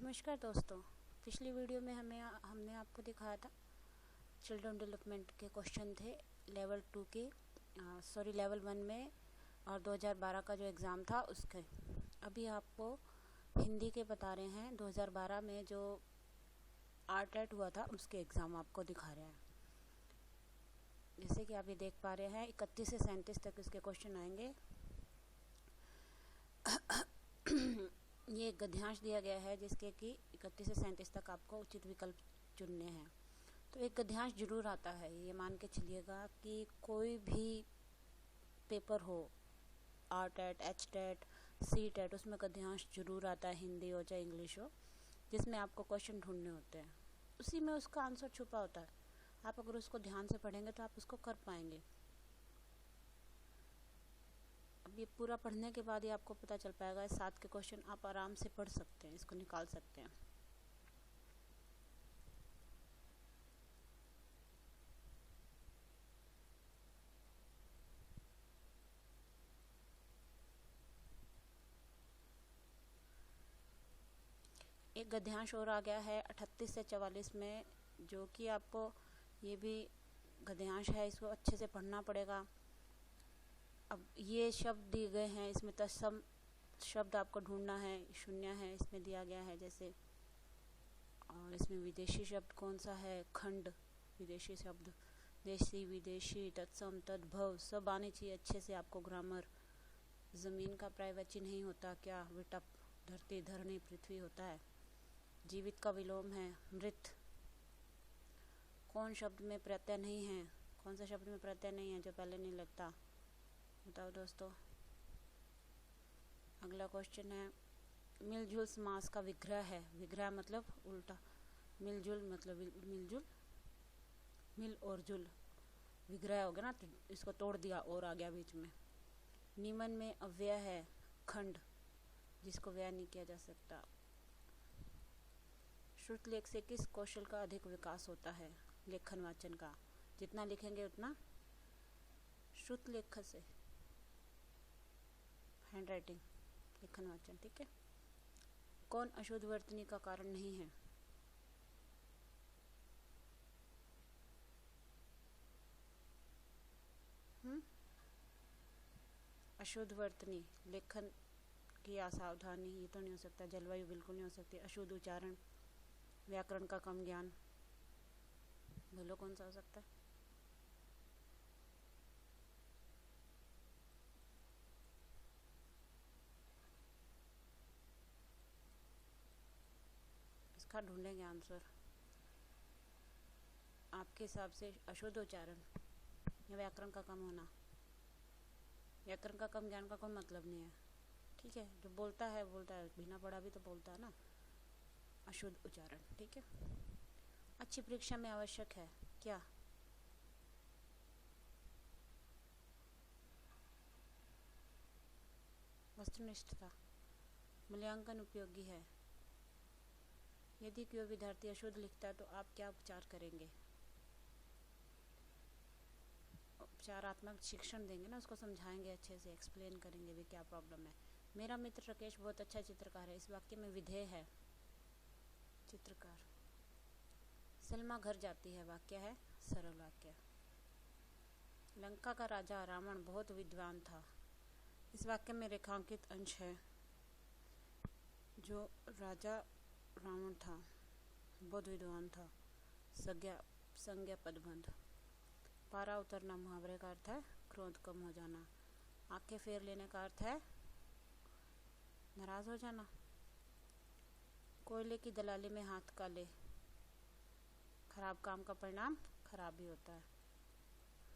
नमस्कार दोस्तों। पिछली वीडियो में हमने आपको दिखाया था चिल्ड्रन डेवलपमेंट के क्वेश्चन थे लेवल 2 के लेवल 1 में और 2012 का जो एग्ज़ाम था उसके। अभी आपको हिंदी के बता रहे हैं 2012 में जो आरटेट हुआ था उसके एग्ज़ाम आपको दिखा रहे हैं। जैसे कि आप ये देख पा रहे हैं 31 से 37 तक इसके क्वेश्चन आएंगे। ये एक गद्यांश दिया गया है जिसके कि 31 से 37 तक आपको उचित विकल्प चुनने हैं। तो एक गद्यांश जरूर आता है, ये मान के चलिएगा कि कोई भी पेपर हो, आरटेट, एचटेट, सीटेट, उसमें गद्यांश जरूर आता है, हिंदी हो चाहे इंग्लिश हो, जिसमें आपको क्वेश्चन ढूंढने होते हैं। उसी में उसका आंसर छुपा होता है। आप अगर उसको ध्यान से पढ़ेंगे तो आप उसको कर पाएंगे। अब ये पूरा पढ़ने के बाद ही आपको पता चल पाएगा। 7 के क्वेश्चन आप आराम से पढ़ सकते हैं, इसको निकाल सकते हैं। एक गद्यांश और आ गया है 38 से 44 में, जो कि आपको ये भी गद्यांश है, इसको अच्छे से पढ़ना पड़ेगा। अब ये शब्द दिए गए हैं, इसमें तत्सम शब्द आपको ढूंढना है, शून्य है इसमें दिया गया है जैसे। और इसमें विदेशी शब्द कौन सा है, खंड, विदेशी शब्द, देशी, विदेशी, तत्सम, तद्भव सब आनी चाहिए अच्छे से आपको। ग्रामर, जमीन का पर्यायवाची नहीं होता क्या, विटप, धरती, धरणी, पृथ्वी होता है। जीवित का विलोम है मृत। कौन शब्द में प्रत्यय नहीं है, कौन सा शब्द में प्रत्यय नहीं है जो पहले नहीं लगता, बताओ दोस्तों। अगला क्वेश्चन है मिलजुल समास का विग्रह है। विग्रह मतलब उल्टा, मिलजुल मतलब मिलजुल, मिल और जुल, विग्रह हो गया ना, तो इसको तोड़ दिया और आ गया बीच में। निमन में अव्यय है खंड, जिसको व्यय नहीं किया जा सकता। श्रुत लेख से किस कौशल का अधिक विकास होता है, लेखन वाचन का। जितना लिखेंगे उतना श्रुत लेख से, हैंड राइटिंग, लेखन वाचन, ठीक है। कौन अशुद्ध वर्तनी का कारण नहीं है, अशुद्ध वर्तनी, लेखन की असावधानी, ये तो नहीं हो सकता। जलवायु बिल्कुल नहीं हो सकती। अशुद्ध उच्चारण, व्याकरण का कम ज्ञान, बोलो कौन सा हो सकता है। इसका ढूंढेंगे आंसर। आपके हिसाब से अशुद्ध उच्चारण या व्याकरण का कम होना। व्याकरण का कम ज्ञान का कोई मतलब नहीं है, ठीक है। जो बोलता है बिना पढ़ा भी तो बोलता है ना। अशुद्ध उच्चारण, ठीक है। अच्छी परीक्षा में आवश्यक है क्या, वस्तुनिष्ठता। मूल्यांकन उपयोगी है। यदि कोई विद्यार्थी अशुद्ध लिखता है तो आप क्या उपचार करेंगे, उपचारात्मक शिक्षण देंगे ना, उसको समझाएंगे, अच्छे से एक्सप्लेन करेंगे भी क्या प्रॉब्लम है। मेरा मित्र राकेश बहुत अच्छा चित्रकार है। इस वाक्य में विधेय है चित्रकार। सलमा घर जाती है, वाक्य है सरल वाक्य। लंका का राजा रावण बहुत विद्वान था। इस वाक्य में रेखांकित अंश है जो राजा रावण था बहुत विद्वान था। संज्ञा पदबंध। पारा उतरना मुहावरे का अर्थ है क्रोध कम हो जाना। आंखें फेर लेने का अर्थ है नाराज हो जाना। कोयले की दलाली में हाथ काले, खराब काम का परिणाम खराब ही होता है।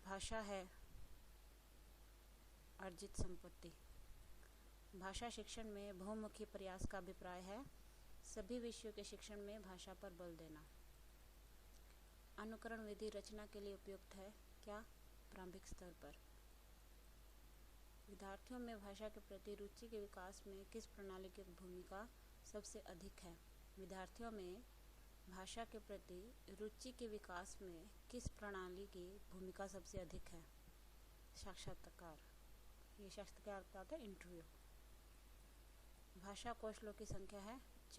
भाषा है अर्जित संपत्ति। भाषा शिक्षण में बहुमुखी प्रयास का अभिप्राय है सभी विषयों के शिक्षण में भाषा पर बल देना। अनुकरण विधि रचना के लिए उपयुक्त है क्या, प्रारंभिक स्तर पर। विद्यार्थियों में भाषा के प्रति रुचि के विकास में किस प्रणाली की भूमिका सबसे अधिक है। विद्यार्थियों में भाषा के प्रति रुचि के विकास में किस प्रणाली की भूमिका सबसे अधिक है, साक्षात्कार। ये साक्षात्कार क्या होता है, इंटरव्यू। भाषा कौशलों की संख्या है